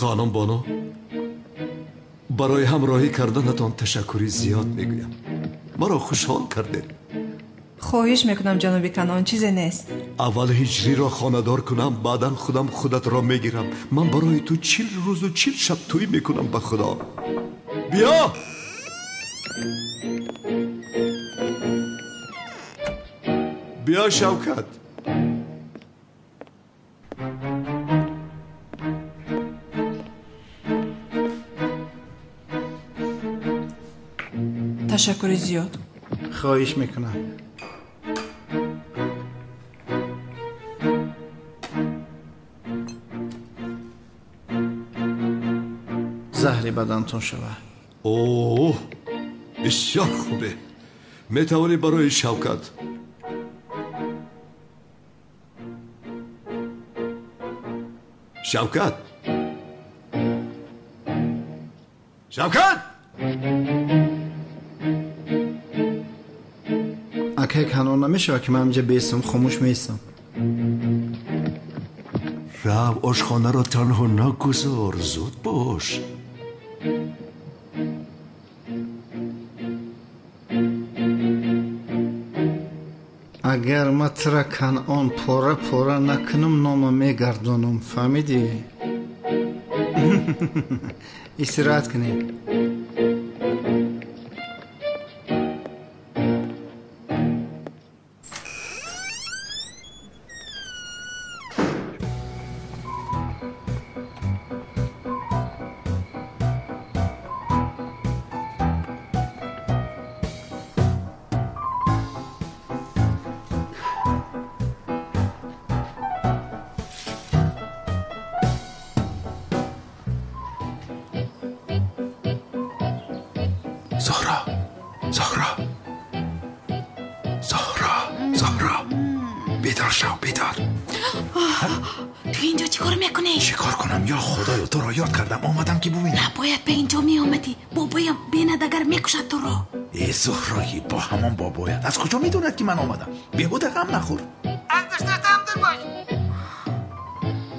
خانم بانو، برای همراهی کردنتان تشکری زیاد میگویم. مرا خوشحال کردید. خواهش میکنم جناب کنعان، چیزی نیست. اول هجری را خانه‌دار کنم، بعدا خودم خودت را میگیرم. من برای تو 40 روز و 40 شب تویی میکنم. به خدا بیا. بیا شوکت. تشکر زیاد. خواهش میکنم. زهری بدنتون شود. اوه بسیار خوبه. میتوانی برای شوکت. شوکت اگه کنون نمیشه که من اینجا بیستم خاموش میستم. رو آشخانه را تنها نگذار. زود باش. اگر ما ترا کنعان پاره پاره نکنم نام میگردونم. فهمیدی؟ استراحت کنیم. زهرا بیدار شو. بیدار. تو اینجا چی کار میکنی؟ چی کار کنم یا خدایا؟ تو را یاد کردم آمدم که ببینم. نباید به اینجا می آمدی. بابایم بیند اگر میکشد تو را. ای زهرایی با همان بابایت از کجا میدوند که من آمدم؟ بیهوده غم نخور. از دوست داشتم دور باش.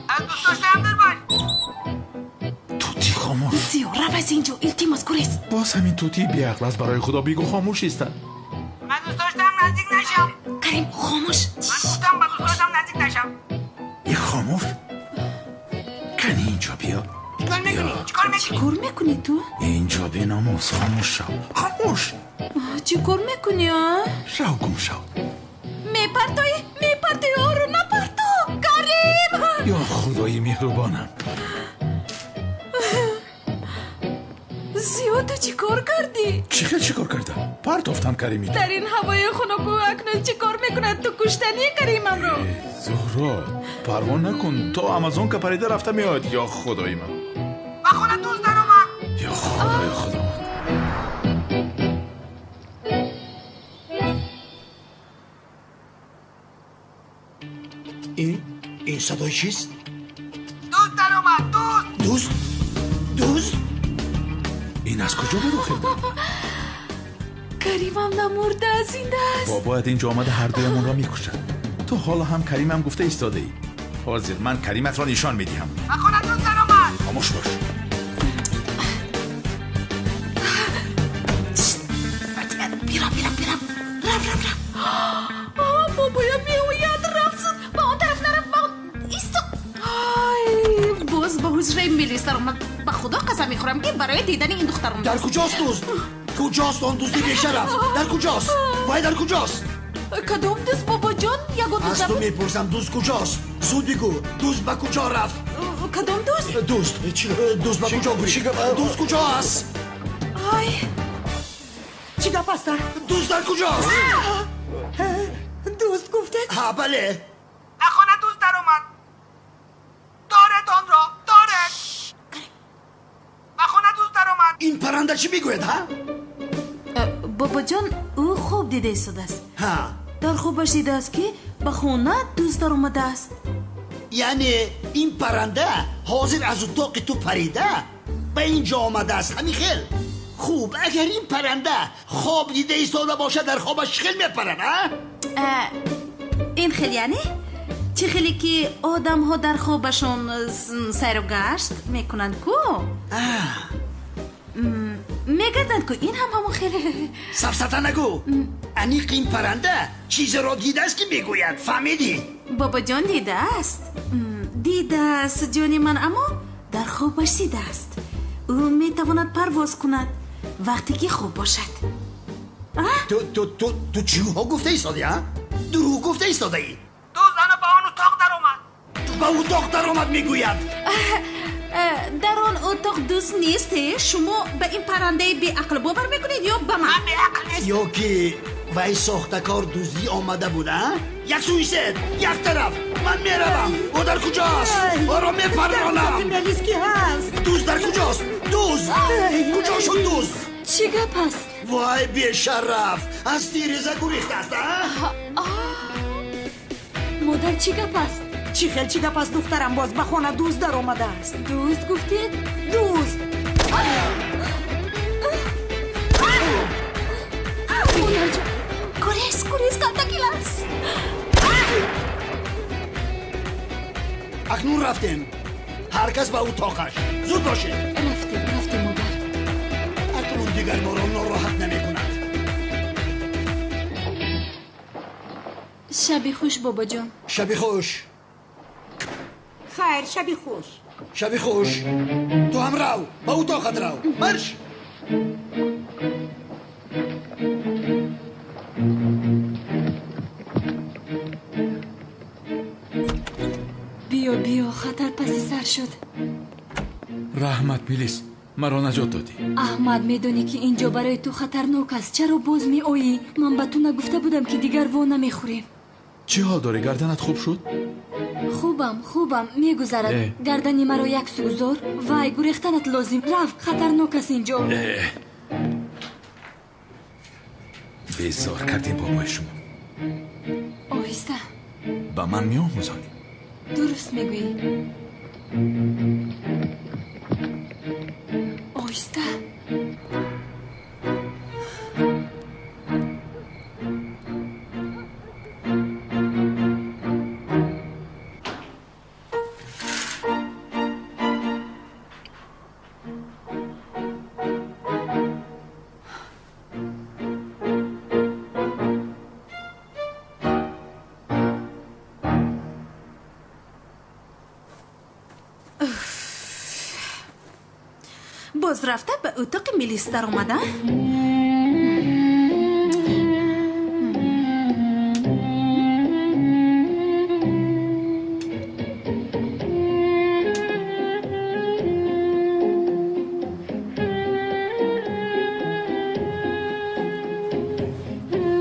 از دوست داشتم دور باش. توتی خاموش. سیو رو از اینجا التیماس گریز. باز همین توتی بیعقل است. برای خدا بیگو خاموش است. من دوست داشتم نزدیک نشم. کریم خاموش. من گفتم با دوست داشتم نزدیک نشم. ای خاموش کنی اینجا بیا. چیکار میکنی؟ چیکار میکنی تو؟ اینجا بی ناموس خاموش شو. خاموش. چیکار میکنی ها؟ شو گم شو. میپرتای آرو نپرتو. کریم یا خدای مهربانم. زیاد تو چیکار کردی؟ چیکار کردم؟ پرتافتم کریمی در این هوای خنک و اکنون چیکار میکند تو کشتنی کریمم رو؟ زهرا پروان نکن. تو آمازون که پریده رفته میاد. یا خدای من. با خونه دوست در اومد. یا خدای خدا. این صدای چیست؟ دوست در اومد. دوست؟ این از کجا به رو خیلده؟ کریمم نمورده از این دست. بابایت اینجا آمده هر دویمون را میکشد. تو حالا هم کریمم گفته ایستاده ای. حاضر من کریمت را نشان میدیم. با خونه دوست در اومد. خاموش باش. بیرم رف بابایم میوید رفت. با اون طرف نرفت. با ایستو. باز با حجره میلیستر اومد. به خدا قسم میخورم که برای دیدن این دختر اومد. در کجاست دوست؟ کجاست آن دوستی بیشرف؟ در کجاست؟ وای در کجاست؟ کدوم دوست بابا جان؟ یا دوست از تو میپرسم دوست کجاست؟ زود بگو. دوست به کجا رفت؟ کدوم دوست؟ دوست به کجا برید؟ دوست کجاست؟ چی گپ است؟ دوست در کجاست؟ دوست گفته؟ ها بله. اخوانه دوست در اومد. دارد آن را. دارد. اخوانه دوست در اومد. این پرنده چی میگوید ها؟ بابا جان او خوب دیده ایستاده است. ها در خوبش دیده است که به خونه دوست در اومده است. یعنی این پرنده حاضر از اتاق تو پریده به اینجا آمده است. همین خیل خوب. اگر این پرنده خواب دیده ایستاده باشه در خوابش خیل میپرن ها؟ این خیل یعنی چه خیلی که آدم ها در خوابشون سیر و گشت میکنند کو میگردند که این همون خیلی سفسطه نگو. انیق این پرنده چیز را دیده است که میگوید. فهمیدی؟ بابا جان دیده است جانی من، اما در خوابش دیده است. او میتواند پرواز کند وقتی که خوب باشد. تو چیوها گفته ایستادی ها؟ دروغ گفته ایستاده ای؟ دو زنه با آن اتاق در اومد. با اتاق در آمد میگوید. در آن اتاق دوست نیست. شما به این پرنده بی عقل باور میکنید یا به من؟ بی عقل نیست. یا که وی ساختکار دوزی آمده بوده. یک سویسد، یک طرف. من میروم. او در کجاست؟ او را میپرانم. ملیس کی هست؟ دوز در کجاست؟ دوز کجا شد دوز؟ چی گپ است؟ وای بیشرف، از تیریزه گریخته است. مادر چی گپ است؟ چی خیل چی گپ است دخترم؟ باز به خانه دوز در آمده است. دوز گفتید؟ دوز مادر جان گریز کاتاکیل است. اکنون رفتیم. هر کس به اتاقش. زود باشه. رفتیم مادر. اکنون دیگر ما را ناراحت نمی کند. شبی خوش بابا جان. شبی خوش. خیر شبی خوش. شبی خوش. تو هم رو. به اتاقت رو. مرش. بیا خطر پسی سر شد. رحمت میلیس، مرا نجات دادی. احمد میدونی که اینجا برای تو خطرناک است. چرا باز می آیی؟ من به تو نگفته بودم که دیگر وا نمیخوریم. چی حال داره؟ گردنت خوب شد؟ خوبم میگذرد. گردنی مرا یک سوزار. وای گریختنت لازم. رفت خطرناک است اینجا. بیزار کردیم بابای شما. آهسته. با من میآموزانی. درست میگویی. آهسته. باز رفته به اتاق میلیس در اومده.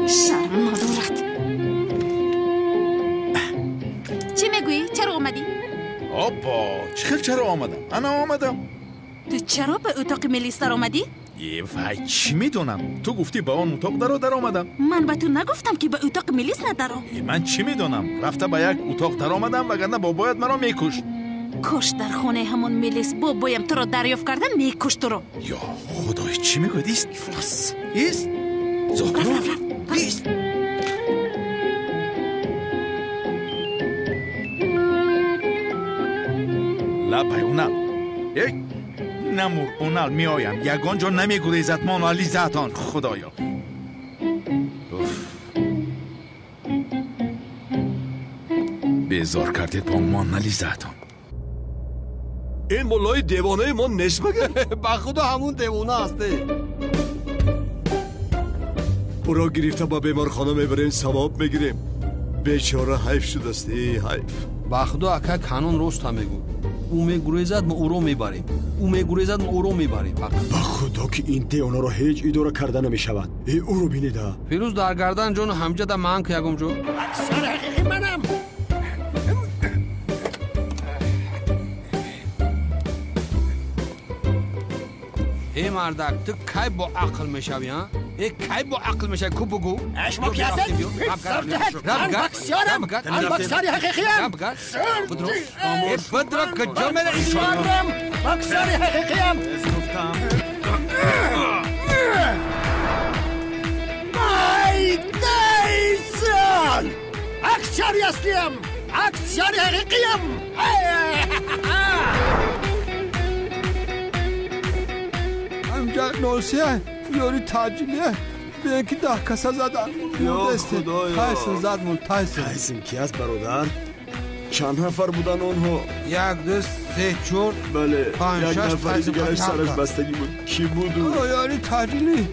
شرم ندارد. چی میگویی؟ چرا اومدی؟ چرا آمدم؟ انا آمدم. تو چرا به اتاق میلیس در آمدی؟ وای چی میدونم؟ تو گفتی به اون اتاق در آمدم. من به تو نگفتم که به اتاق میلیس ندارم. من چی میدونم؟ رفته به یک اتاق در آمدم وگرنه بابایت مرا میکشت. کاش در خانه همون میلیس بابایم تو را دریافت کرده میکشت تو را. یا خدای چی میگوید؟ ایست زهرا ایست. لبای اونال نمور اونال میایم یگان جا نمیگریزد مونالیزتان. خدایا بیزار کردید با مونالیزتان. این مولای دیوانه ما نیست مگه؟ به خدا همون دیوانه هسته. او را گرفته با بیمارخانه میبریم ثواب میگیریم. بیچاره حیف شده است. حیف. به خدا اکا کانون روست هم میگو. او میگریزد ما او رو میبریم. او میگریزد ما او رو میبریم. فقط به خدا که این دیوانه را هیچ اداره کرده نمیشود. او رو بینیده. فیروز در گردن جون همجد من که یکم جو. اکثر حقیقی منم. ای مردک تو کی با عقل میشوی ها؟ ای کی با عقل میشوی کو بگو؟ اشما کی هستید؟ من بکسیارم. من بکساری حقیقیم. بدرک کجا میره؟ ایشانم بکساری حقیقیم. ای دیسان اکساری هستیم. بسیار حقیقیم. امجد نوسیه یاری تاجیلیه به اینکه 10 کسا زدن. مردسته تایسون زدمون تایسون. تایسون کی است برادر؟ چند نفر بودن آنها؟ 1 2 3 4 بله 5 6 یک نفر دیگرش سرش بستگی بود. کی بود او؟ یاری تاجیلی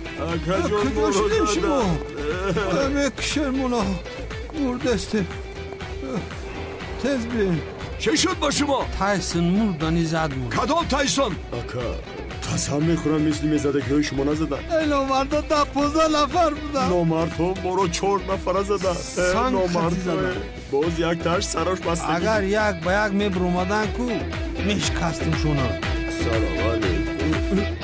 کجاش نمیشیمو مکشرمونا مردسته تز بین. چه شد با شما؟ تایسون مردانی زدمون. کدام تایسون؟ آکا قسم میخورم مثل میزده که شما نزدن. اینا مردا 15 نفر بودن. نامردها ما رو 4 نفر زدن. نامردها باز یک تاش سرش بستگی. اگر یک با یک میبرومدن کو میشکستیم شونا. سلام علیکم.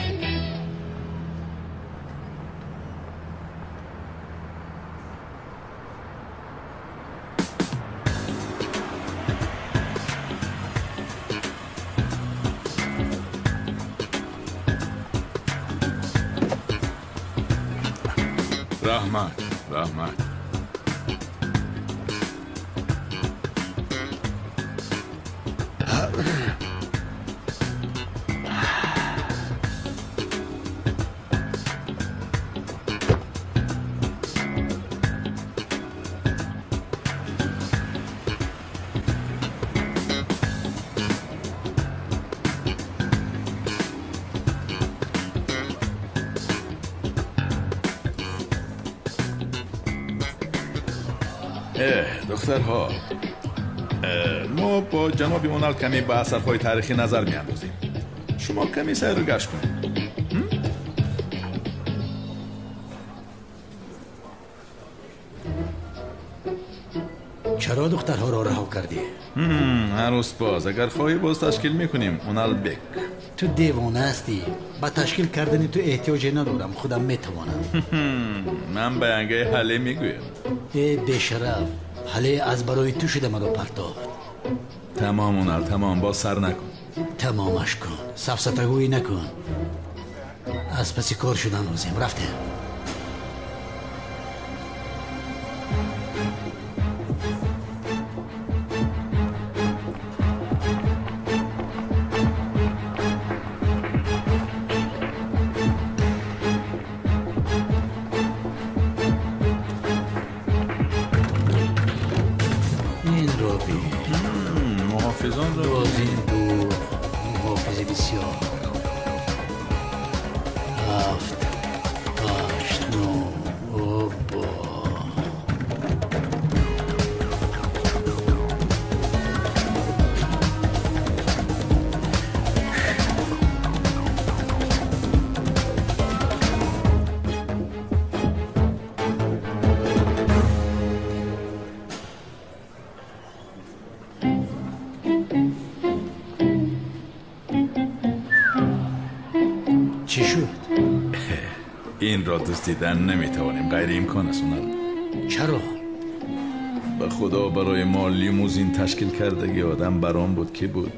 رحمت دخترها ما با جناب اونال کمی به اثرهای تاریخی نظر میاندازیم. شما کمی سیر رو گشت کنید. چرا دخترها را رها کردی؟ عروس باز اگر خواهی باز تشکیل میکنیم اونال بک. تو دیوانه هستی. با تشکیل کردن تو احتیاجی ندارم. خودم میتوانم. من به انگه حله میگویم. ای بیشرف حله از برای تو شده مرا پرتافت. تمام اونال تمام با سر نکن. تمامش کن. سفسطگویی نکن. از پسی کار شدن روزیم رفتیم. محافظان را این دو محافظ بسیار. 7 8 9 اوبا این را دوست دیدن نمیتوانیم. غیر امکان است. چرا؟ به خدا برای ما لیموزین تشکیل کردگی آدم برام بود که بود.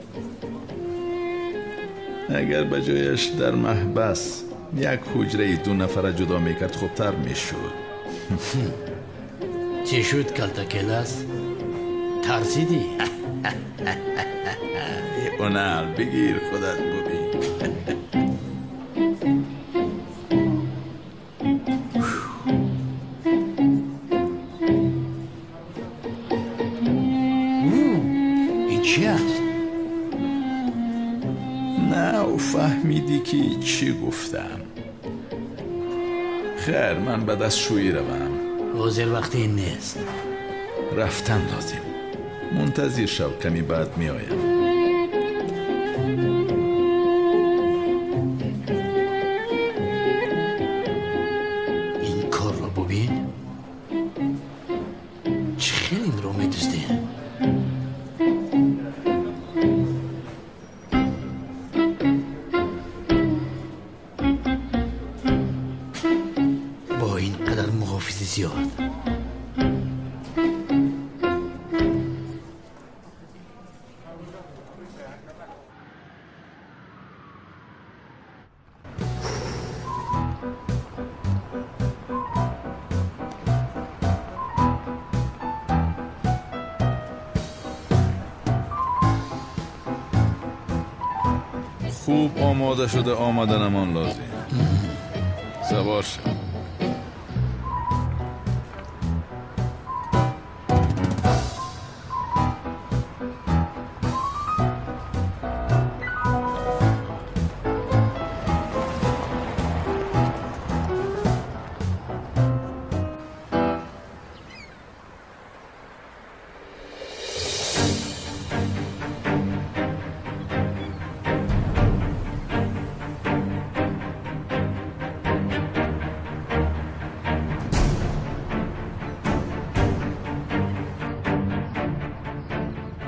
اگر به جایش در محبس یک حجره 2 نفر جدا میکرد خوبتر میشد. چی شد کلتاکلاس؟ ترسیدی؟ اونال بگیر خودت ببین. فهمیدی که چی گفتم؟ خیر من به دستشویی روم. حاضر وقتی این نیست. رفتن لازم. منتظر شو کمی بعد می آیم. این کار رو ببین. چه خیلی این رو می دسته. زیاد خوب آماده شده آمدنمان لازم. سوار شد.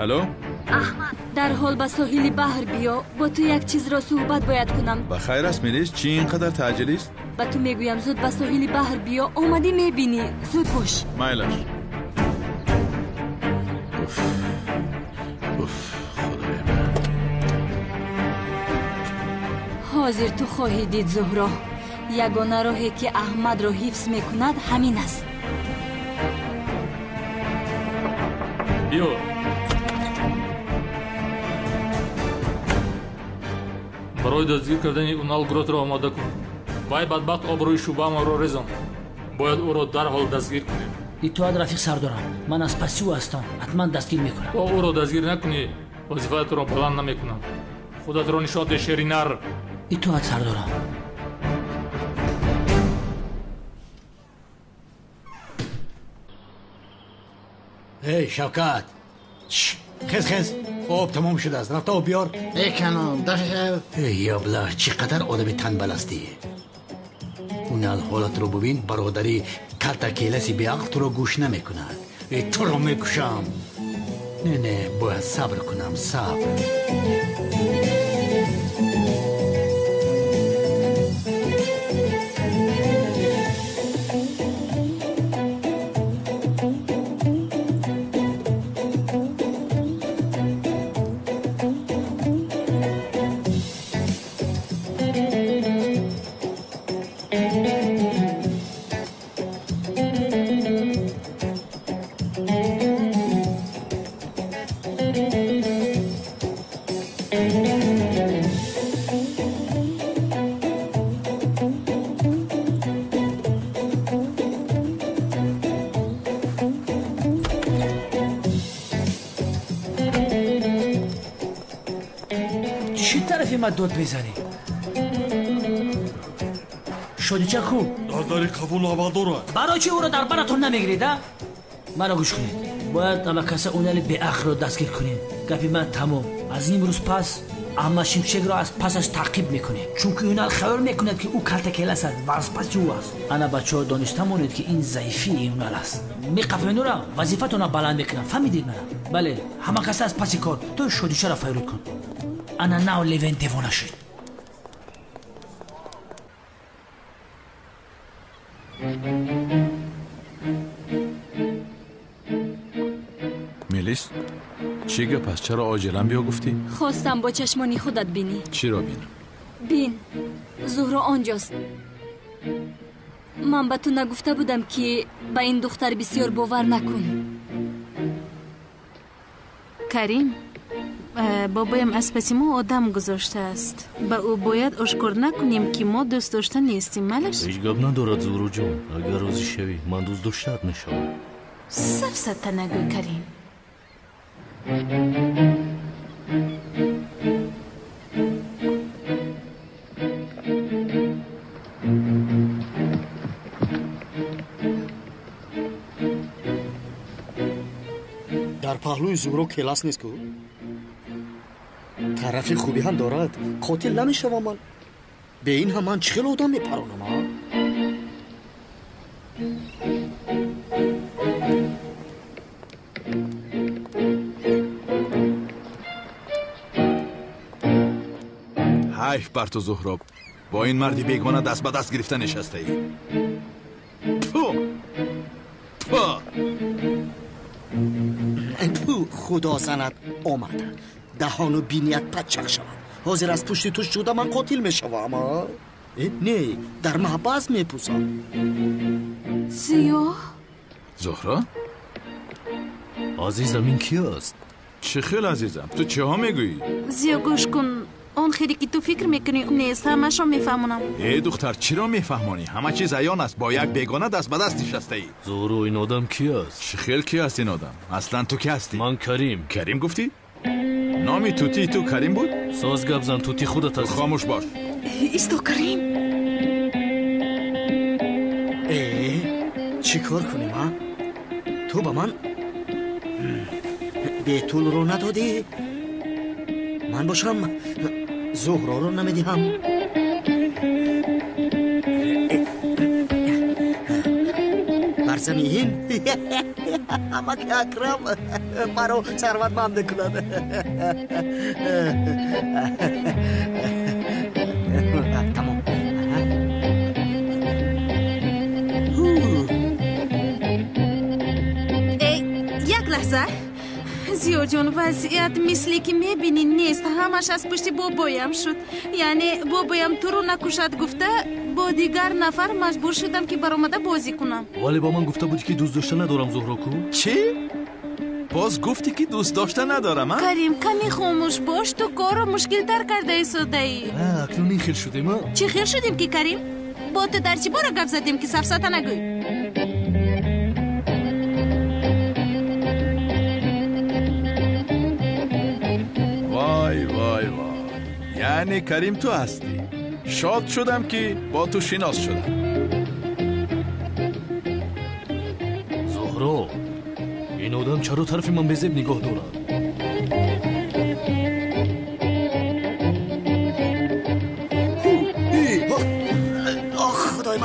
الو احمد در حال به ساحل بحر بیا. با تو یک چیز را صحبت باید کنم. بخیر است میلیس؟ چی اینقدر تعجیلی است؟ به تو میگویم زود به ساحل بحر بیا. آمدی میبینی. زود باش. مایلش. خدای من. حاضر تو خواهی دید زهرا. یگانه راهی که احمد را حفظ میکند همین است. بیا. برای دستگیر کردن اونال گروت را آماده کن. وای بدبخت آبروی شوبه ما را رزاند. باید او را در حال دستگیر کنیم. ایتواد رفیق سردارم. من از پسی او هستم. حتما دستگیر میکنم. تا او را دستگیر نکنی وظیفت را بلند نمیکنم. خودت را نشاط شیری نر. ایتواد سردارم. ای شوکت خیز آب تمام شده است. رفت آب بیار. ای کنم داشت. ای ابله چقدر آدمی تنبل هستی. اون حالت رو ببین. برادری کلتکیلسی به عقل تو رو گوش نمی کند. ای تو رو میکشم. نه باید صبر کنم. صبر. چی طرفی ما دود بزنی؟ شدی چه خوب؟ داری قبول آمداره. برای چی او رو در براتون نمیگیرید؟ مرا گوش کنید. باید امکاسه اونالی به اخر رو دستگیر کنید. گپی من تمام. از این روز پس اما شمشک را از پسش تعقیب میکنید. چون که اونال خبر میکند که او کلتکیل است و از پس جو است. انا بچه ها دانسته مونید که این ضعیفی اونال است. میقفین او را وظیفتون را بلند میکنم. فهمیدید مرا؟ بله همه کسی از پسی کار. تو شدیشه را فیرود کن. انا ناو لیون دیوانه شد. میلیس چی گپ است؟ چرا عاجلا بیا گفتی؟ خواستم با چشمانی خودت بینی. چی را بینم؟ بین زهرا آنجاست. من به تو نگفته بودم که به این دختر بسیار باور نکن. کریم بابایم از پس ما آدم گذاشته است. با او باید آشکار نکنیم که ما دوست داشته نیستیم. مالش هیچ گپ ندارد زهرا جان. اگر راضی شوی من دوست داشتت میشوم. سفسط نگو کریم. در پهلوی زهرا کلاس نیست که طرفی خوبی هم دارد. قاتل نمیشوم من. به این هم من چخیل آدم میپرانم. حیف بر تو زهرا. با این مردی بیگانه دست به دست گرفته نشسته ای. خدا زند آمده. دهان و بینیت پچک شود. حاضر از پشت تو شده من قاتل میشوم. نه در محبس میپوسم. سیاه زهرا؟ عزیزم این کی است؟ چه خیل عزیزم؟ تو چه ها میگویی؟ زیا گوش کن. اون خیلی که تو فکر میکنی نیست، همش رو میفهمونم. ای دختر چرا میفهمونی؟ همه چیز عیان است. با یک بیگانه دست به دست نشسته ای. زهرا این آدم کی است؟ خیلی کی است این آدم؟ اصلا تو کی هستی؟ من کریم. کریم گفتی؟ نامی توتی تو کریم بود؟ ساز گپ زن توتی خودت هست. خاموش باش. ایستو کریم. چی کار کنیم ها؟ تو با من بیتول رو ندادی؟ من باشم زهرا رو نمیدیم. برزمین اما که اکرم مرا ثروتمند کند. تمام. یک لحظه زیو جون، وضعیت مثلی که میبینی نیست. همش از پشت بابایم شد. یعنی بابایم تو رو نکشد گفته، با دیگر نفر مجبور شدم که برآمده بازی کنم. ولی با من گفته بودی که دوست داشته ندارم زهرا کو. چی؟ باز گفتی که دوست داشته ندارم ها؟ کریم کمی خاموش باش، تو کار رو مشکل تر کرده ایستاده ای. اکنون این خیر شدیم ها؟ چی خیر شدیم که کریم؟ با تو در چی باره گپ زدیم که سفسطه نگوی؟ وای وای وای، یعنی کریم تو هستی. شاد شدم که با تو شناس شدم. زهرا این آدم چرا طرف من بزب نگاه دارد؟ خدای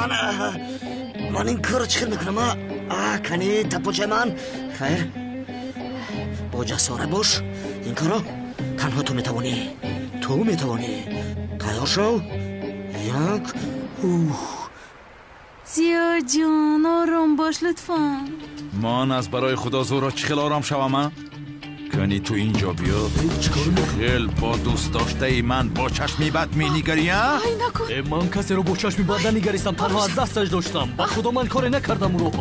من این کار چیکار میکنم؟ کنی تپوچه من. خیر با جسارت باش، این کارو تنها تو میتوانی. تیار شو. یک زیو جان آرام باش لطفا. من از برای خدا زهرا چخیل آرام شوم؟ کنی تو اینجا بیا. خیل با دوست داشته ای من با چشمی بد می نگری ها؟ من کسی رو با چشمی بد نگریستم، تنها از دستش داشتم. با خدا من کاری نکردم رو.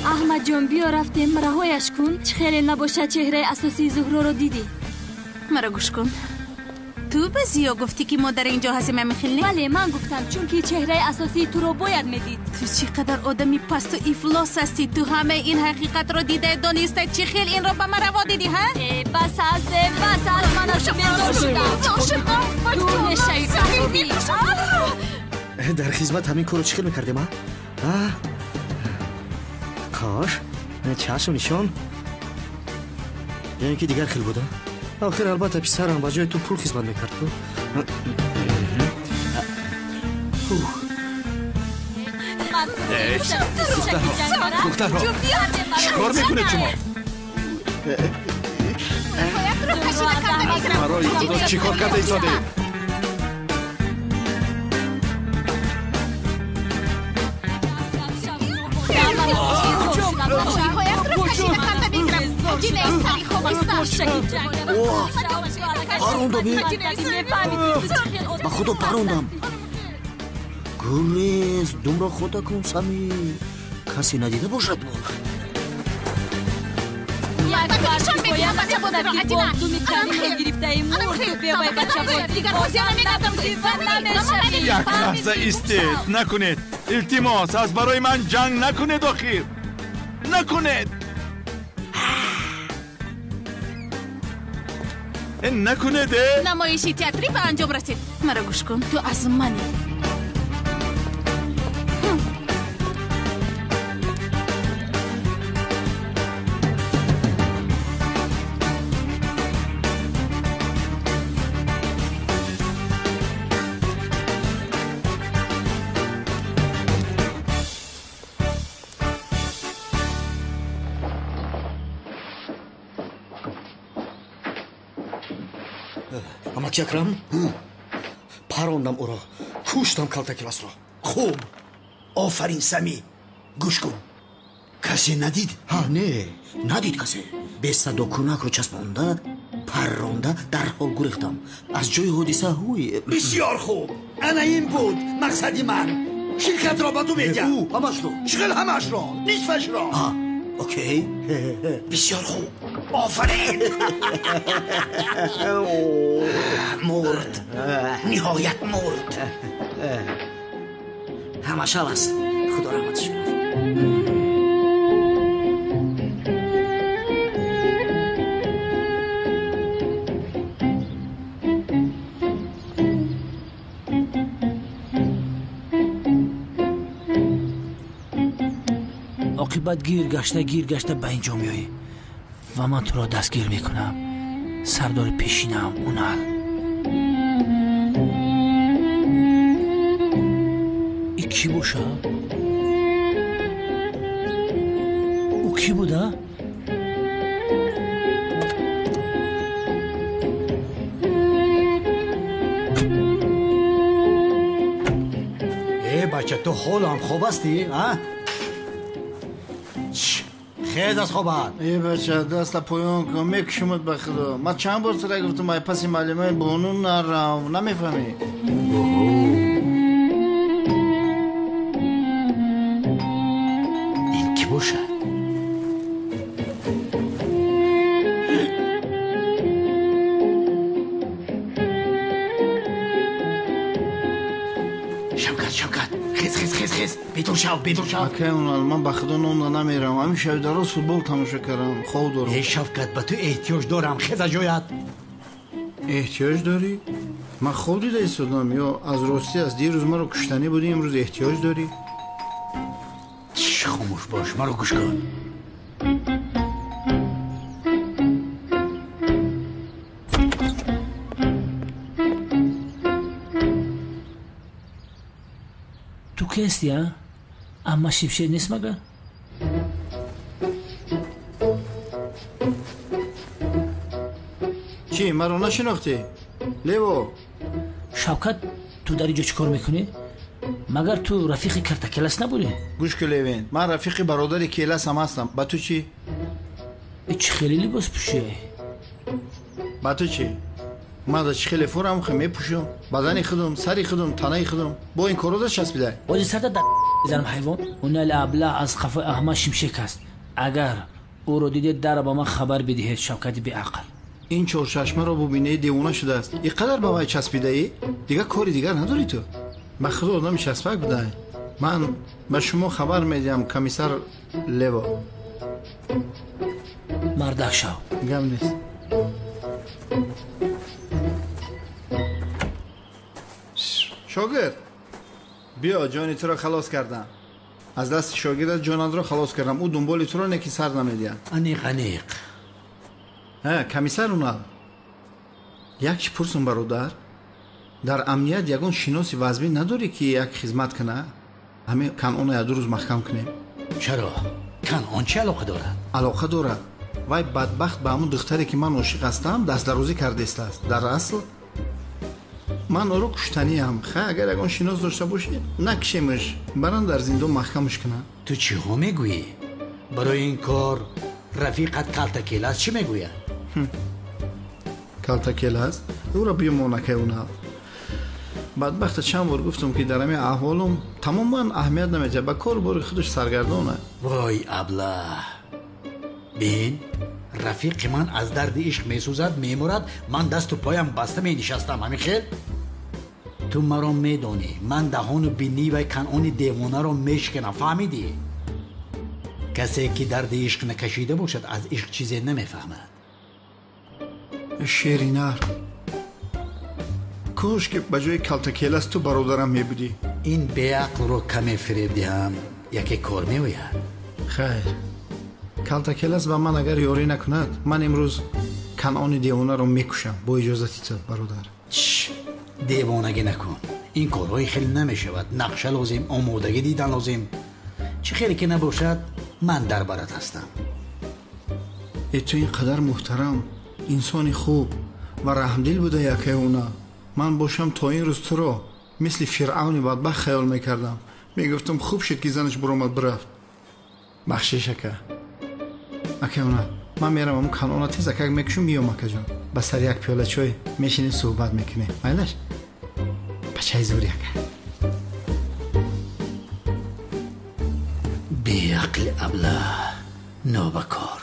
احمد جان بیا رفتیم، رهایش کن. چه خیلی نباشه چهره اساسی زهرا رو دیدی. مرا گوش کن. تو به زیا گفتی که ما در اینجا هستیم میخیلنی؟ بله من گفتم، چون که چهره اساسی تو رو باید میدید. تو چقدر آدمی پست و افلاس هستی. تو همه این حقیقت رو دیده دانسته چی خیل این رو به من روا دیدی ها؟ بس من از بیزار شدم. دور نشوی. در خدمت همین کارو چیکار میکردیم ها؟ کاش چشم نشان یعنی که دیگر خیلی بوده. آخر البته پسرم با جای تو پول خدمت میکرد. دخترها چیکار میکنه شما؟ برای خدا چیکار کرده ایزاده؟ با خودو پروندم. گریز دوم را خدا کن سمی کسی ندیده باشد. یک لحظه ایستید، نکنید. التماس از برای من جنگ نکنید. آخیر نکنید. نکنید. نمایشی تئاتری به انجام رسید. مرا گوش کن، تو از منی. اما اکرم پروندم او را، کشتم کلتا کلاس را. خوب آفرین سمی. گوش کن. کسی ندید؟ نه ندید کسی. به صدا کنک رو چسبانده پرونده در حال گریختم از جای حادثه. هوی بسیار خوب. انا این بود مقصدی من. شرکت را با تو میگم. او همش رو. چقدر همش رو؟ نیستش رو. اوکی. بسیار خوب. آفرین. مرد. نهایت مرد. همش هست. خدا رحمتش کنه. عاقبت گیر گشته به اینجا میایی و من تو را دستگیر میکنم. سردار پیشینم اونال. ای کی باشه؟ او کی بوده؟ ای بچه تو حالم خوب هستی؟ خیز از خوبت. ای بچه دست پایان کن میکشمت به خدا. من چند بار سره گفتم مای پسی معلمه بونون نرم نمیفهمی. این کی باشه؟ شوکت خیز بیدون شو. اکه اونال من به خدا نون نمیرم. همین شب درست فوتبال تماشا کردم. خواب دارم. ای شوکت به تو احتیاج دارم. خیز از جایت. احتیاج داری؟ من خواب دیده ایستادم یا از راستی از دیروز ما رو کشتنی بودی امروز احتیاج داری؟ خاموش باش ما رو گوش کن. تو که هستی ها؟ اما شیبشه نیست مگه؟ چی؟ من رو نشناختی؟ لیو شوکت تو در اینجا چی کار میکنی؟ مگر تو رفیق کرتا کلاس نبودی؟ گوش که لیوین من رفیق برادر کلاس هم هستم. با تو چی؟ چی خیلی لباس پوشی؟ با تو چی؟ من دا چی خیلی فورم خیلی پوشم. بدنی خودم، سری خودم، تنهی خودم. با این کارو داشت چسبیده. ولی سرده در بزنم حیوان. اون الابله از خفه احمد شمشک است. اگر او رو دیدید در با من خبر بدهید شوکت بی عقل. این چور چشمه رو ببینه دیوانه شده است. اینقدر با من چسبیده ای؟ دیگه کاری دیگر نداری تو. من خدا آدم چسبک بوده. من به شما خبر میدم کمیسر لیو. مردک شو. گم نیست. شاگرد بیا جانی تو را خلاص کردم. از دست شاگرد جانت را خلاص کردم. او دنبال تو را نکی سر نمیدید. انیق کمیسر اونا یک پرسون برادر در امنیت یگان شناسی وزبی نداری که یک خدمت کنه؟ همین کنعان یا دو روز محکم کنیم. چرا؟ کنعان چه علاقه دارد؟ علاقه دارد. وای بدبخت به همون دختری که من عاشق هستم دست دروازی کرده است. در اصل من او رو کشتنی هم. اگر یگان شناس داشته باشی نکشیمش برن در زندان محکمش کنن. تو چی ها میگویی؟ برای این کار رفیقت کلتکیلاس چی میگوید؟ کلتکیلاس؟ او را بیمونکه اونا. بدبخت چند بار گفتم که در همین احوالم تماما اهمیت نمیده. با کار بار خودش سرگردانه. وای ابله بین رفیق من از درد عشق میسوزد میمورد. من دست و پایم بسته می نشستم. همین خیل تو مرا میدونی من دهان و بینی و کنعان دیوانه را میشکنم. فهمیدی؟ کسی که درد عشق نکشیده باشد از عشق چیزی نمیفهمد. شیرینر کاش که بجای کلتکیلاس تو برادرم میبودی. این بیعقل رو کمی فریب دهم یکی کار میوید. خیر کلتکیلاس با من اگر یاری نکند من امروز کنعان دیوانه رو میکشم با اجازتی تو برادر. دیوانگی نکن. این کارهای خیلی نمیشود. نقشه لازم، آمادگی دیدن لازم. چه خیلی که نباشد من در برات هستم. ای تو اینقدر محترم انسانی خوب و رحمدل بوده یکی اونا. من باشم تا این روز تو رو مثل فرعونی بدبخت خیال میکردم. میگفتم خوب شد که زنش برآمد برفت. بخشش اکه اونا من میرم همون کنعان تیز اکه میکشم بیام اکه جان با سر یک پیاله چای میشینی صحبت میکنی. مایلش بچه زوری اکه بی عقل ابله نابکار.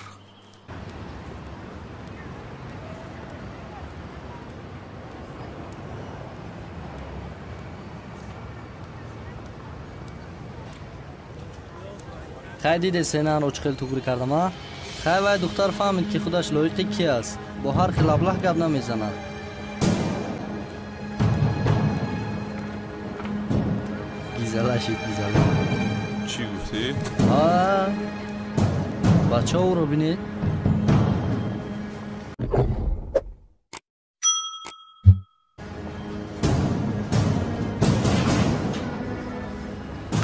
خیلی دیده سینه رو چخیل توگری کردم ها؟ خیلی وای دختر فهمید که خودش لایقی کی است. با هر خلابله گپ نمیزند. گیزله شید گیزله. چی گفتی؟ بچه او رو بینید؟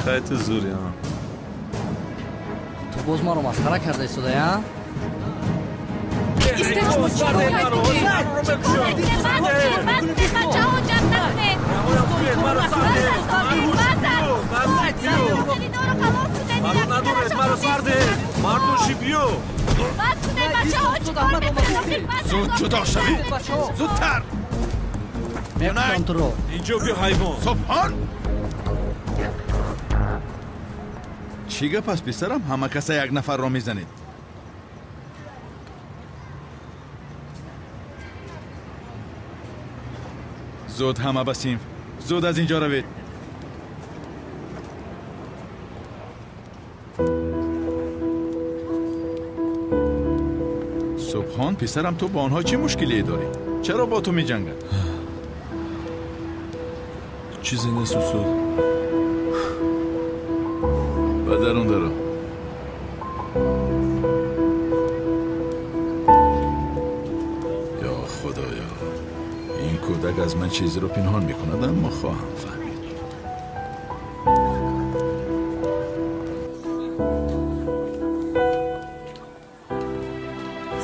خیلی تو زوری ها. تو باز ما رو مسخره کرده ایستاده یا؟ زود جدا شوی زودتر میکنم تو رو اینجا بیا حیوان سبحان چی گپ است پسرم همه کسا یک نفر را میزنید زود همه بسیم زود از اینجا روید سبحان پسرم تو با آنها چه مشکلی داری؟ چرا با تو می جنگن؟ چیزی نیست اصول بدرون درو یا خدایا این کودک از من چیزی رو پنهان میکند اما خواهم فهمید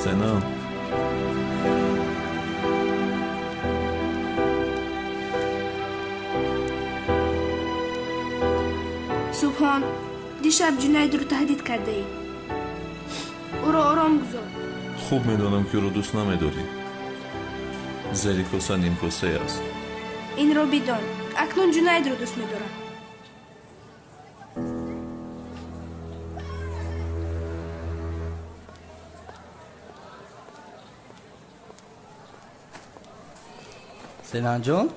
سنم سبحان دیشب جنید رو تهدید کرده ای او را آرام گذار خوب میدانم که او رو دوست نمیداری زریکوسا نیمکوسه است این را بدان اکنون جنید رو دوست میدارم سینان جون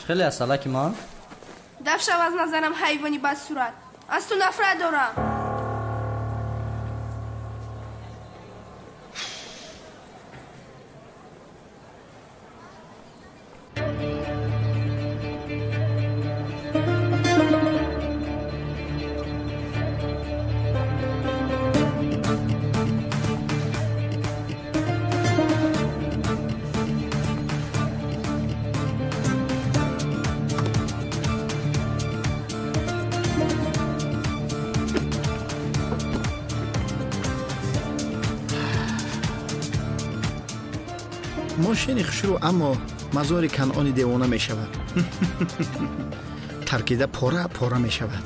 خیلی از سلکی من دف شو از نظرم حیوانی بد صورت از تو نفرت دارم ماشین خشرو اما مزار کنعانی دیوانه می شود ترکیده پاره پاره می شود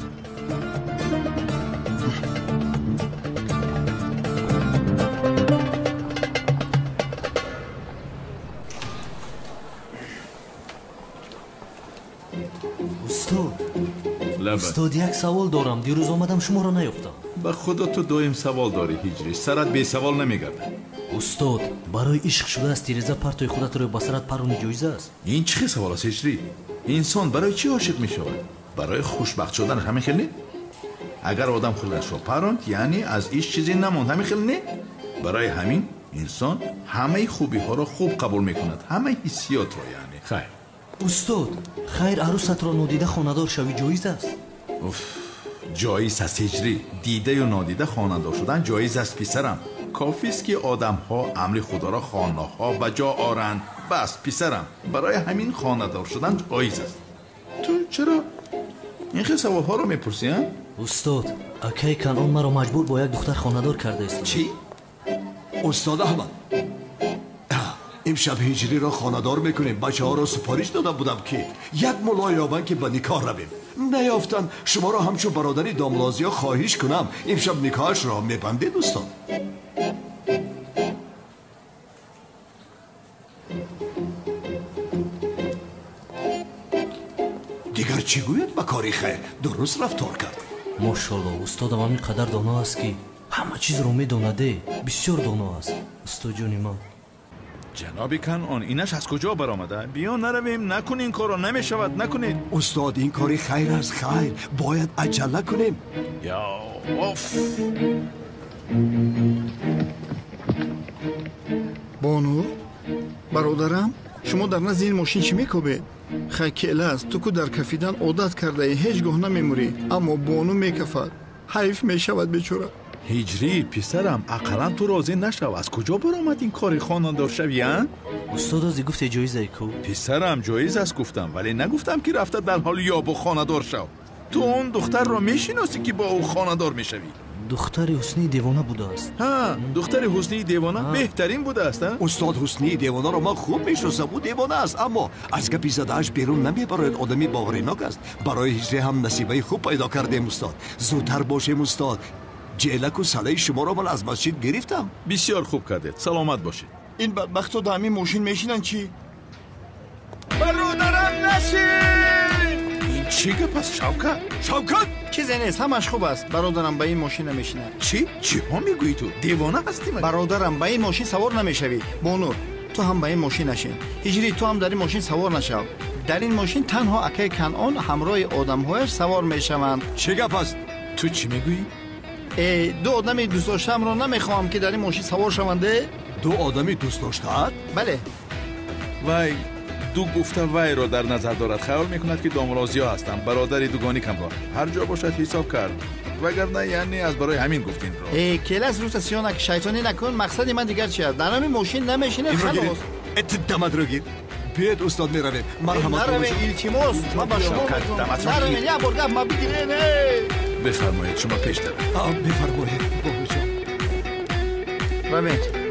استاد یک سوال دارم دیروز آمدم شما را نیافتم به خدا تو دویم سوال داری هجری سرت بی سوال نمیگرده استاد برای عشق شده است تیرزه پرتوی خودت رو به سرت پرونی جایزه است این چه سوال است هجری انسان برای چی عاشق می شود برای خوشبخت شدن همین خیلی اگر آدم خودش رو پروند یعنی از ایش چیزی نموند همین خیلی نه برای همین انسان همه خوبی ها را خوب قبول می کند همه حسیات را یعنی خیر استاد خیر عروست را نادیده خاندار شوی جایز است جایز است هجری دیده و نادیده خاندار شدن جایز است پسرم کافی است که آدم ها امر خدا را خانه ها به جا آرند بس پسرم برای همین خاندار شدن جایز است تو چرا این خیلی سوال ها رو میپرسی استاد اکی کنون مرا مجبور با یک دختر خاندار کرده است چی استاد احمد امشب هجری را خاندار میکنیم بچه ها را سپارش داده بودم که یک ملا یابن که به نکاح رویم نیافتن شما را همچون برادری داملازی ها خواهش کنم امشب نکاحش را میبندید استاد دیگر چی گوید به کاری خیر درست رفتار کرد ماشاءالله استادم همین قدر دانا است که همه چیز رو میدونده. بسیار دانا است استاد جونی ما. جناب کنعان اینش از کجا برآمده؟ بیا نرویم، نکنین این کارو، نمیشود، نکنید. استاد این کاری خیر از خیر، باید عجله کنیم. یا اوف. بانو برادرم، شما در نزد این ماشین چی میکوبید؟ خیلی است، تو که در کفیدن عادت کرده ای، هیچ گاه نمیموری، اما بانو میکفد. حیف میشود بیچاره. هجری پسرم، اقلا تو راضی نشو. از کجا برآمد این کاری خانه‌دار شوی؟ استاد از گفت جایزه کو؟ پسرم جایز است گفتم، ولی نگفتم که رفته در حال یا با خانه‌دار شو. تو اون دختر را میشناسی که با او خانه‌دار میشوی؟ دختر حسنی دیوانه بوده است. ها، دختر حسنی دیوانه بهترین بوده است. استاد حسنی دیوانه را ما خوب میشناسم، او دیوانه است، اما از گپی زده‌اش بیرون نمیبرد. آدمی باورناک است. برای هجری هم نصیبه خوب پیدا کردیم استاد. زودتر باشیم استاد. جلک و سله شما را من از مسجد گرفتم. بسیار خوب کردید. سلامت باشید. این بدبختا در همین ماشین میشینن چی؟ برادرم نشین! این چی گپ است شوکت؟ چیزی نیست، همش خوب است. برادرم به این ماشین نمیشینه. چی ها میگویی تو؟ دیوانه هستی من؟ برادرم به این ماشین سوار نمیشوی. بانو تو هم به این ماشین نشین. هجری تو هم در این ماشین سوار نشو. در این ماشین تنها اکه کنعان همراه آدم‌هایش سوار میشوند. چه گپ است؟ تو چی میگویی؟ دو آدمی دوست داشتم را نمیخوام که در این ماشین سوار شونده. دو آدمی دوست داشتند؟ بله. وای دو گفته وای را در نظر دارد. خیال میکند که دامرازیا هستند. برادری دوگانی کم را هر جا باشد حساب کرد، وگرنه یعنی از برای همین گفتین را. کلاس روز سیانک شیطانی نکن. مقصد من دیگر چی است؟ در همین ماشین نمیشینه. خلاص دمت رو گیر. بیاید استاد میرویم. مرحمت نرویم التماس. من با شما میگم نرویم. یه بار ما بگیرین. بفرمایید شما پیش روید. بفرمایید بابا جان. روید.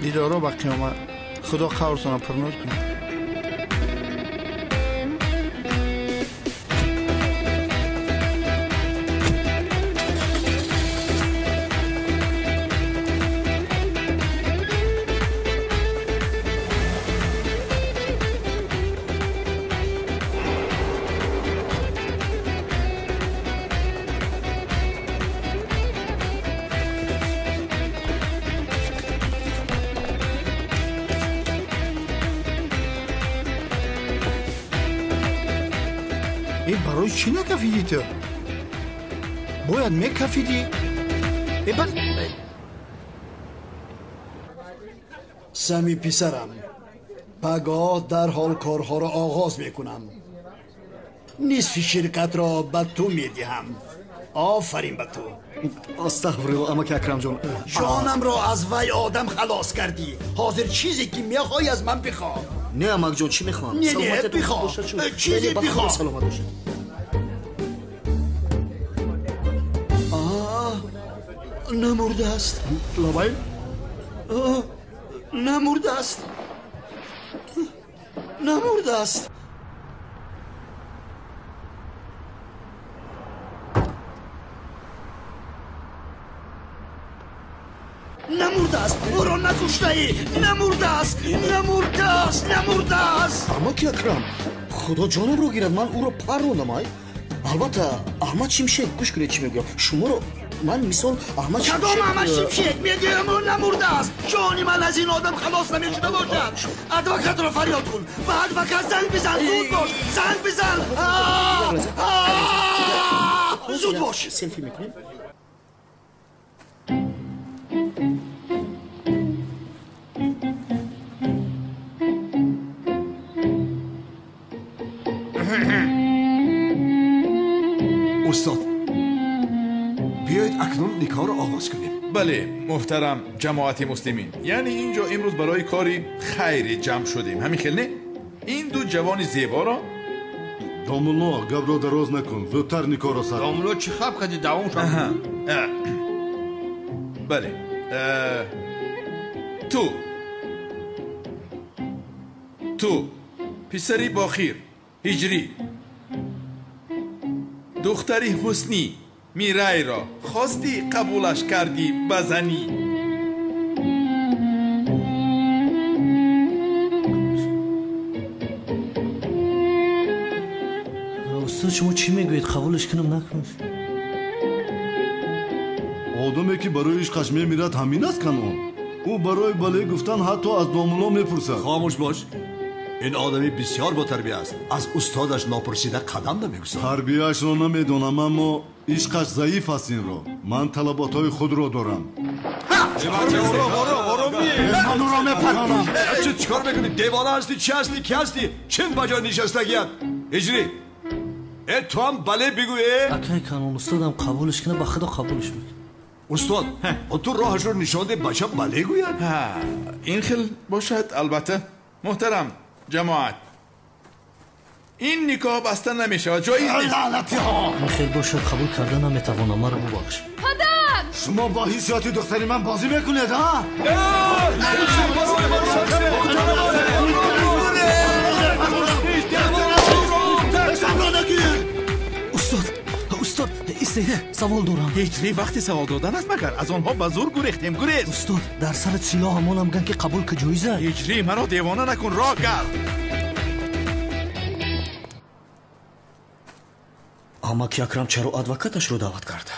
دیدارو با قیامت. خدا قبرتون پرنور کنه. برای چی نکفیدی تو؟ باید میکفیدی؟ سمی پسرم، پگاه در حال کارها را آغاز میکنم. نصف شرکت را به تو میدهم. آفرین به تو. استغفرالله اما که اکرم جان، جانم را از وی آدم خلاص کردی. حاضر چیزی که میخوای از من بخواه. نه امک جان چی میخوام؟ نه بخواه. چیزی بخواه. سلامت باشید. نمرده است. لابای؟ نمرده است. نمرده است. نمرده است. او را نکشته ای. نمرده است. نمرده است. نمرده است. اما که اکرم خدا جانم رو گیرد. من او را پروندم. البته احمد شمشک گوش کنید چی میگم. شما رو من مثال احمد شمشک کدام احمد شمشک میگم او نمرده است. جانی من از این آدم خلاص نمیشده باشم. ادوکت را فریاد کن. بعد وقت زنگ بزن. زود باش. زنگ بزن. زود باش. سلفی میکنیم. استاد بیایید اکنون نکاح را آغاز کنیم. بله محترم جماعت مسلمین، یعنی اینجا امروز برای کاری خیری جمع شدیم. همین خیلی نه؟ این دو جوان زیبا را دامولا گپ را دراز نکن. زودتر نکاح را سر. دامولا چی خب کردی دوام شد؟ بله تو پسری باخیر هجری، دختری حسنی میرای را خواستی قبولش کردی بزنی. استاد شما چی میگوید قبولش کنم نکنم آدمی که برای عشقش میمیرد همین است کنون او برای بله گفتن حتی از دوملا میپرسد خاموش باش این آدمی بسیار با تربیه است از استادش ناپرسیده قدم نمیگذارد تربیهش را نمیدونم اما عشقش ضعیف است این را من طلباتهای خود را دارم چیکار میکنی دیوانه هستی چی هستی کی هستی چند بجای نشستگیت اجری تو هم بله بگوی اکی کنون استادم قبولش کنه با خدا قبولش میکنه استاد تو راهش رو نشانده بچه بله گوید این خیل باشد البته محترم جماعت این نکاح بسته نمیشه جایز نیست لعنتی ها این خیل باشد قبول کردن نمیتوانم مرا ببخش پدر شما با حیثیت دختری من بازی میکنید ها استاد ایستیده سوال دارم هیچ وقتی سوال دادن است مگر از آنها به زور گریختیم گریز استاد در سر سلاح همون گن که قبول که جایزه هیچ مرا دیوانه نکن راه کرد اما که اکرم چرا ادوکاتش رو دعوت کرد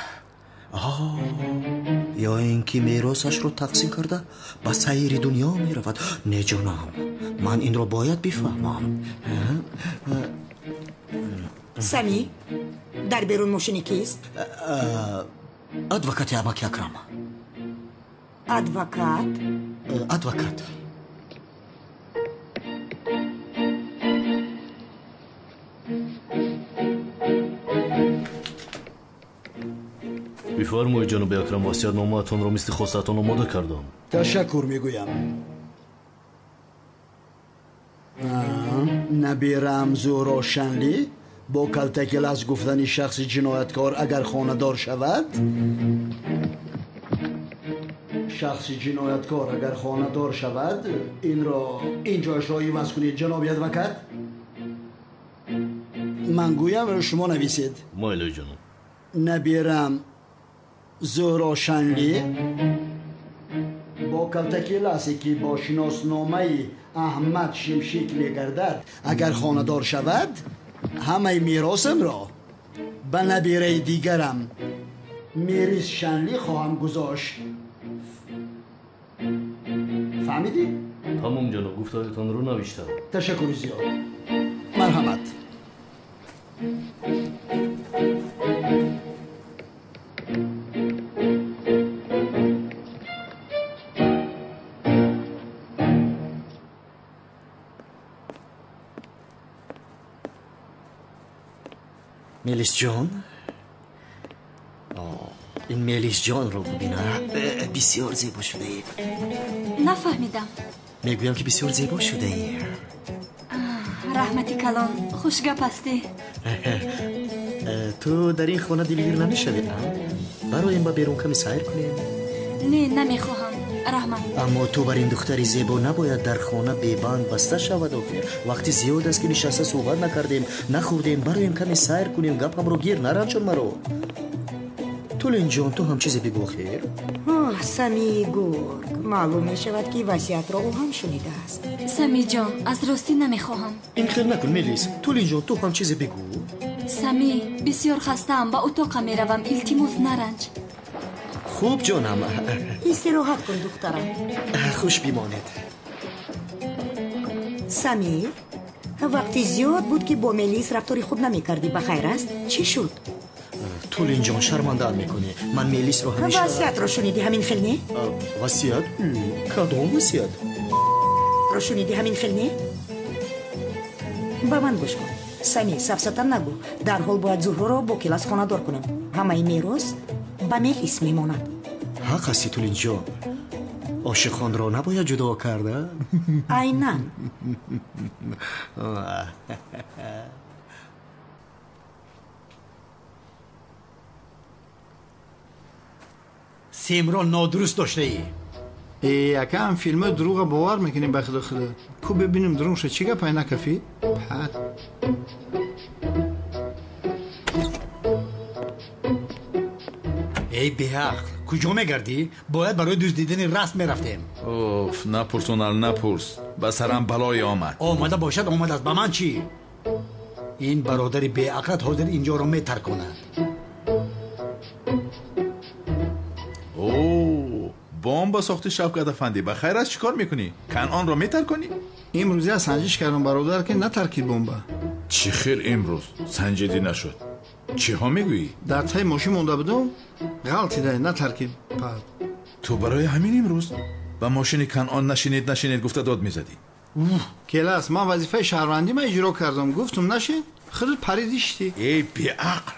یا اینکه میراثش رو تقسیم کرده به سایر دنیا میرود نه جانم من این رو باید بفهمم سمی در بیرون ماشینی کیست؟ ادوکات اما که اکرم ادوکات بفرمایید جناب اکرم وصیت نامه‌تان را مثل خواستتان آماده کردم تشکر میگویم نبی رمز و روشنلی با کلتکل از گفتن شخص جنایتکار اگر خانه‌دار شود شخص جنایتکار اگر خانه‌دار شود این را اینجاش را عوض کنید جناب ادوکات من گویم شما نویسید مایل جناب نبیرم زهراشنلی با کلتکی لحظه که با شناسنامه احمد شمشیک میگردد اگر خانه‌دار شود همه میراثم را به نبیره دیگرم میریس شنلی خواهم گذاشت فهمیدی؟ تمام جناب گفتارتان رو نوشتم تشکر زیاد مرحمت میلیس جان این میلیس جان رو ببینم بسیار زیبا شده ای نفهمیدم میگویم که بسیار زیبا شده ای رحمتی کلان خوشگپ هستی تو در این خانه دلگیر نمیشوی برای این با بیرون کمی سیر کنیم نه نمیخواهم رحمت اما تو بر این دختری زیبا نباید در خانه بیبند بسته شود وقتی زیاد است که نشسته صحبت نکردیم نخوردیم برایم کمی سیر کنیم گپ هم رو گیر نرنچون مرو تولین جان تو هم چیزی بگو خیر سمی گرگ معلوم می شود که وصیت را او هم شنیده است سمی جان از راستی نمیخواهم این خیل نکن میلیس تولین جان تو هم چیزی بگو سمی بسیار خستم با اتاق میروم التماس نرنج خوب جانم استراحت کن دخترم خوش بیماند سمی وقتی زیاد بود که با میلیس رفتاری خوب نمی کردی بخیر است چی شد؟ تولین جان شرمنده میکنه من میلیس رو همیشه وصیت رو شنیدی همین خیل نه؟ وصیت؟ کدام وصیت؟ رو شنیدی همین خیل نه؟ با من گوش کن سمی سفسطم نگو در حال باید زهرا رو با کلاس خانه دار کنم همه میراث با میلیس میماند حق هستی تولین جان عاشقان را نباید جدا کرده عیناً سیمران نادرست داشته ای یکم فیلم دروغ باور میکنیم به خدا کو ببینیم دروغ شد چی گپ نکفی پد ای بیحق کجا میگردی؟ باید برای دزدیدن رسم میرفتیم اوف نپرسونال نپرس به سرم بلای آمد آمده باشد آمد است به من چی؟ این برادر بیعقل حاضر اینجا رو میتر کند. اوه بمب ساختی شوکت افندی. بخیر از چیکار میکنی؟ کنعان رو میتر کنی؟ امروزی از سنجش کردم برادر که نترکید بمب. چی خیر امروز سنجیدی نشد؟ چی ها میگویی؟ در تای ماشین مونده بودم غلطیده نترکید پد. تو برای همین امروز با ماشین کنعان نشینید گفته داد میزدی؟ کلاس من وظیفه شهروندی من اجرا کردم گفتم نشین خودت پریدیشتی. ای بیعقل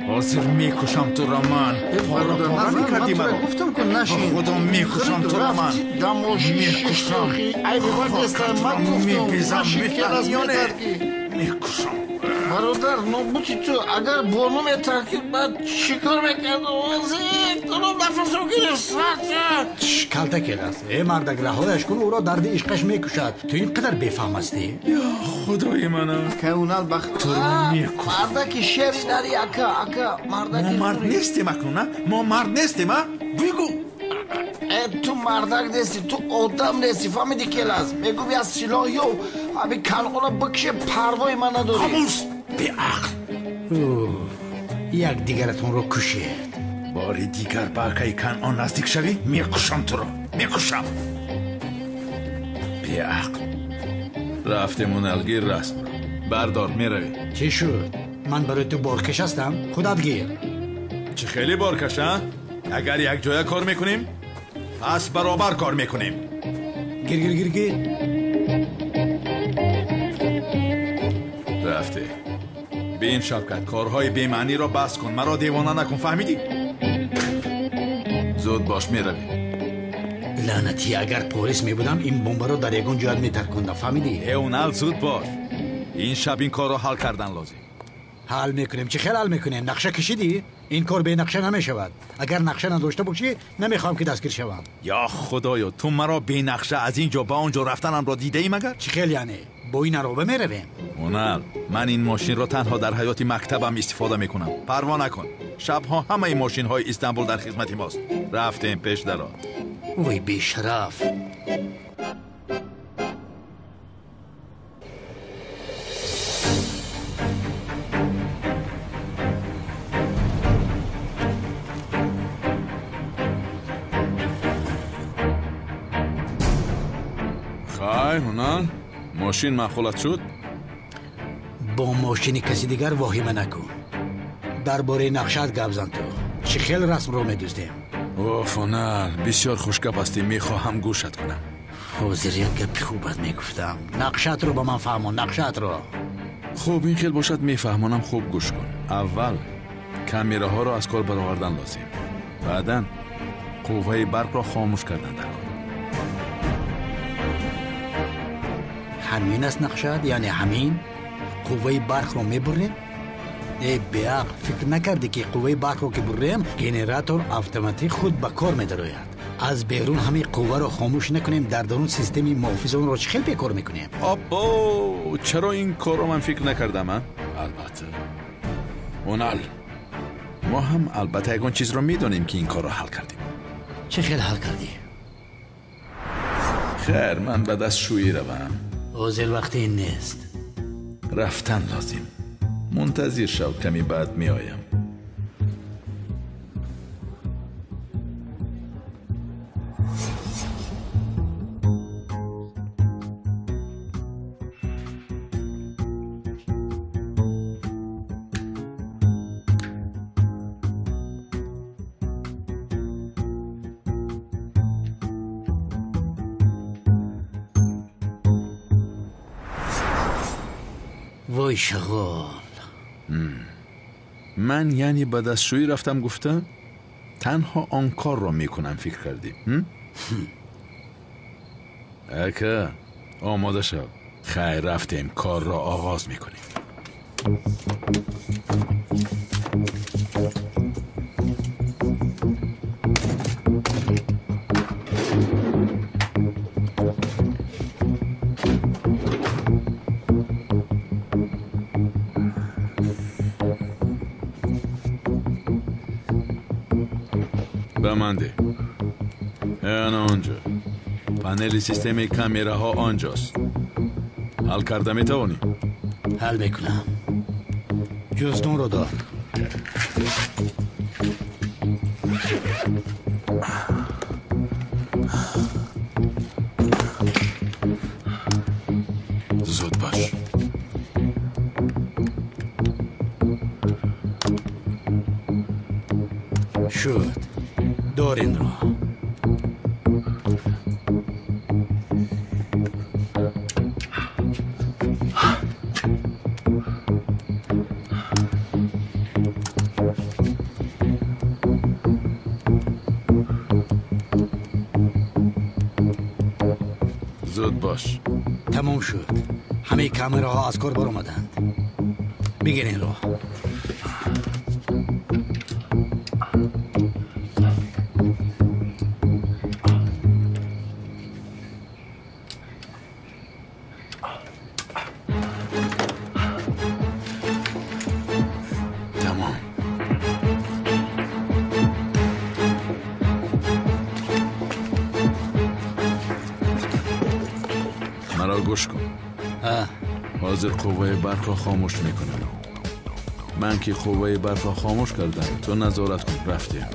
حاضر میکشم تو را من. پارا میکردی من. گفتم کن نشین. خدا میکشم تو را من. میکشم. ای بابا دستم من گفتم نشین کلاس میکشم. برادر نبودی تو اگر بانو میترکید بعد چیکار میکرد؟ تو نفس رو گرفت. کلته کلاس ای مردک رهایش کن او را درد عشقش میکشد. تو اینقدر بیفهم هستی؟ یا خدای منم که اونال بخت تو رو میکشم. مردک شیری داری اکا ما مرد نیستیم اکنون. ما مرد نیستیم بگو. تو مردک نیستی تو آدم نیستی فهمیدی کلاس میگو بیا سلاحی و همین کنعان بکشه پروای من نداری. خاموش بیعقل. یک دیگرتون رو کشید. باری دیگر باقی کنعان نزدیک شوی میکشم تو رو میکشم. بیعقل رفتیم اونالگیر رسم رو بردار میروی. چی شد؟ من برای تو بارکش هستم؟ خودت گیر. چی خیلی بارکش ها؟ اگر یک جای کار میکنیم پس برابر کار میکنیم. گیر رفته به این شبکت کارهای بیمعنی را بس کن. مرا دیوانه نکن فهمیدی؟ زود باش میروی. لعنتی اگر پلیس میبودم این بمب رو در یگون جایت میترکندم فهمیدی؟ اونال زود باش. این شب این کار رو حل کردن لازم. حل میکنیم. چی خیلی حل میکنیم؟ نقشه کشیدی؟ این کار به نقشه نمیشود. اگر نقشه نداشته باشی نمیخوام که دستگیر شوم. یا خدایا تو مرا بی نقشه از اینجا با اونجا رفتنم را دیده ای مگر؟ چی خیلی یعنی؟ با این عربه میرویم. اونال من این ماشین را تنها در حیات مکتبم استفاده میکنم. پروا نکن. شبها همه این ماشین های استانبول در خدمت ماست. رفتیم پیش درا. وای بی شرف. اونال ماشین مخولت شد؟ با ماشین کسی دیگر واهمه نکن. درباره نقشت گپ زن تو. چی خیلی رسم رو میدوزدیم. اوف اونال بسیار خوشگپ هستی. میخواهم گوشت کنم. حاضر یک گپ خوبت میگفتم. نقشت رو با من فهمان. نقشت رو خوب این خیل باشد میفهمانم. خوب گوش کن. اول کامیره ها را از کار برآوردن لازم. بعدن قوه برق را خاموش کردن در کار. همین است نقشت؟ یعنی همین؟ قوه برق رو میبریم؟ ای بیعقل فکر نکردی که قوه برق رو که بریم گنراتور اتوماتیک خود به کار میدراید. از بیرون همه قوه رو خاموش نکنیم در درون سیستمی محافظ اون رو چه خیلی کار میکنیم. آبا چرا این کار رو من فکر نکردم؟ البته اونال ما هم البته یکون چیز رو میدونیم که این کار رو حل کردیم. چه خیلی حل کردی؟ خیر من به دست شویی روم. حاضر وقتی این نیست. رفتن لازم. منتظر شو کمی بعد می آیم. وای شغال. من یعنی به دستشویی رفتم گفتم تنها آن کار را میکنم فکر کردیم. اکا آماده شو. خیر رفتیم کار را آغاز میکنیم. بمانده. این آنجا. پنل سیستم کامیره ها آنجاست. حل کرده میتوانی؟ حل میکنم. جزدون رو دار. زود باش. شد. دار این رو. زود باش. تمام شد. همه کامراها از کار بر اومدند. بگیرین رو. تمام. مرا گوش کن. حاضر قوه برق را خاموش میکنم. من که قوه برق را خاموش کردم، تو نظارت کن. رفتیم.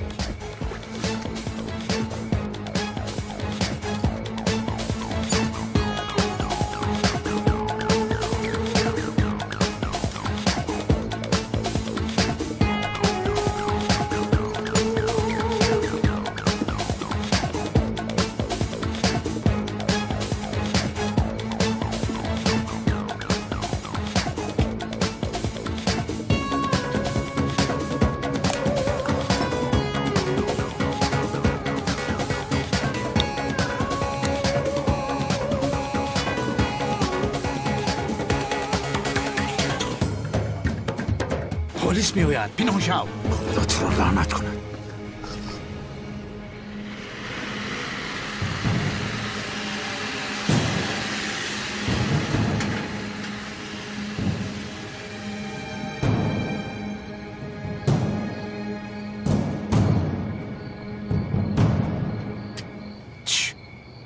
پلیس می آید. پنهان شو. خدا تو را لعنت کند.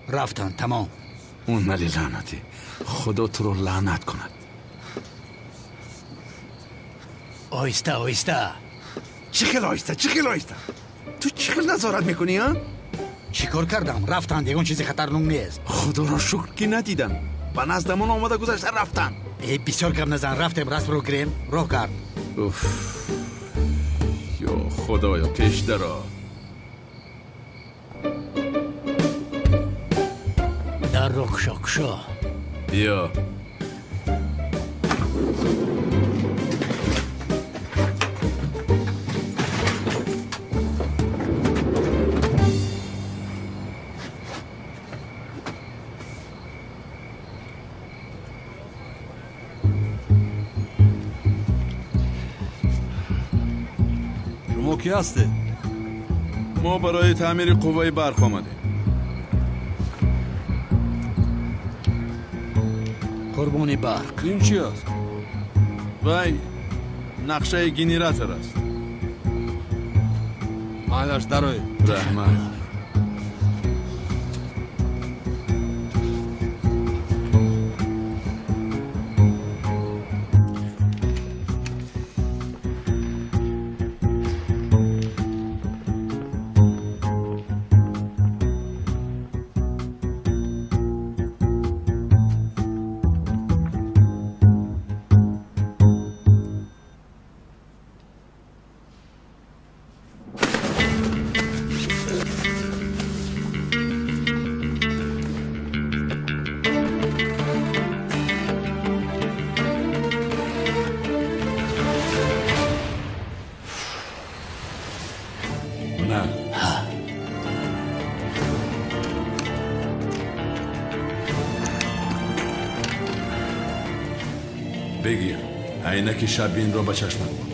رفتن. تمام. اون ملی لعنتی. خدا تو را لعنت کند. آیسته آیسته. چی خیلی آیسته؟ چی خیلی آیسته؟ تو چی خیلی نظارت میکنی ها؟ چی کار کردم؟ رفتن. دیگه اون چیزی خطرناک نیست. خدا را شکر که ندیدم. به نزدمون آمده گذشته رفتن. بسیار کم نزن. رفتیم. رسم رو گریم. راه کرد. اوف. یا خدایا پیش درا. در رو کشا. بیا. شما کی هسته؟ ما برای تعمیر قوه برق آمدیم. قربانی برق. این چی است؟ وای نقشه گنراتور است. مالش دروی. رحمت. بگیر عینک شبین را به چشمت بود.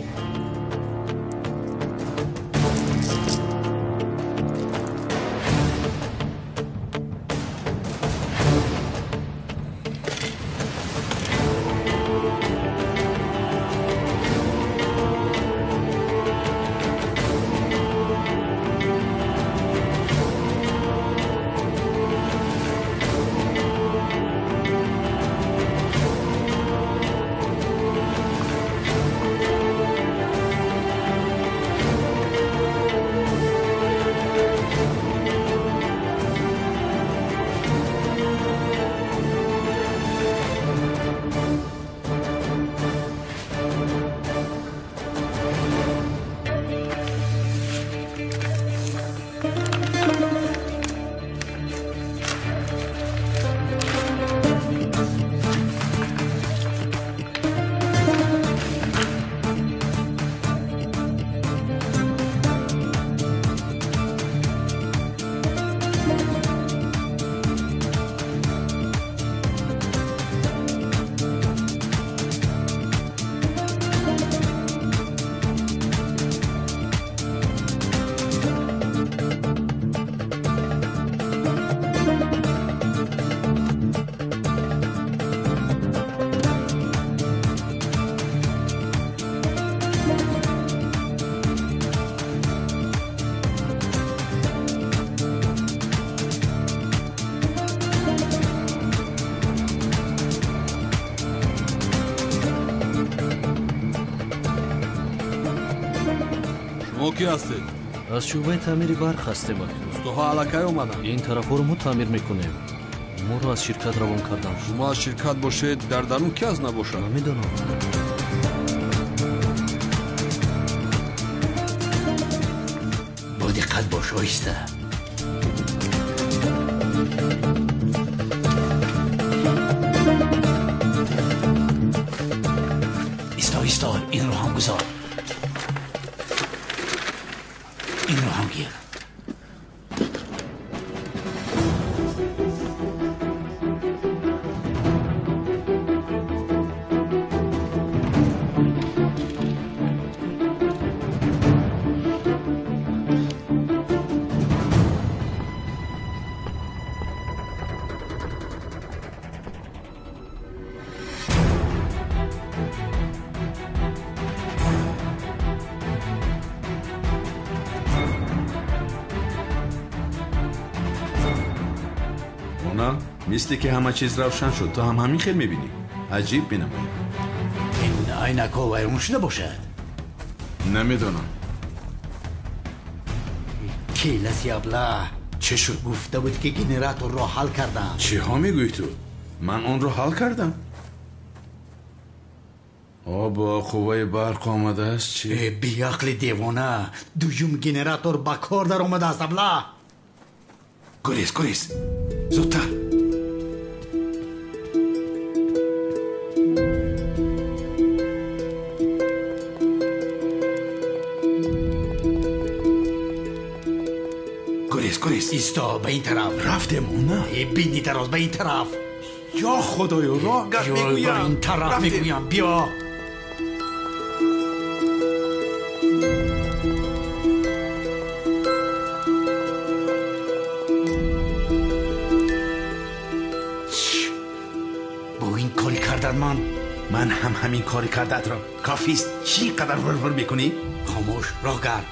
شما کی هستید؟ از شعبه تعمیر برق هستیم. استوها علاقه اومدن. این طرفا رو ما تعمیر میکنیم. ما رو از شرکت روان کردم. شما از شرکت باشید، در درون کی از نباشد؟ نمیدونم. با دقت باش آیسته. ایستا این رو هم گذار. این رو هم گیر. مثل که همه چیز روشن شد. تو هم همین خیلی میبینی. عجیب بینم. این عینک ها ویرون شده باشد. نمیدونم. کیلسی ابله چه شد؟ گفته بود که گنراتور را حل کردم. چه ها میگوی تو؟ من اون رو حل کردم. با قوه برق آمده است. چی؟ بی عقل دیوانه. دویم گنراتور با کار در آمده است ابله. گریز زودتر. گریز ایستا به این طرف. رفتم نه بینی طرف به این طرف. یا خدایا راه گشت میگویم. به این طرف میگویم بیا. با این کاری کردن من هم همین کاری کردت را. کافیست. چی قدر ورور میکنی؟ خاموش راه گرد.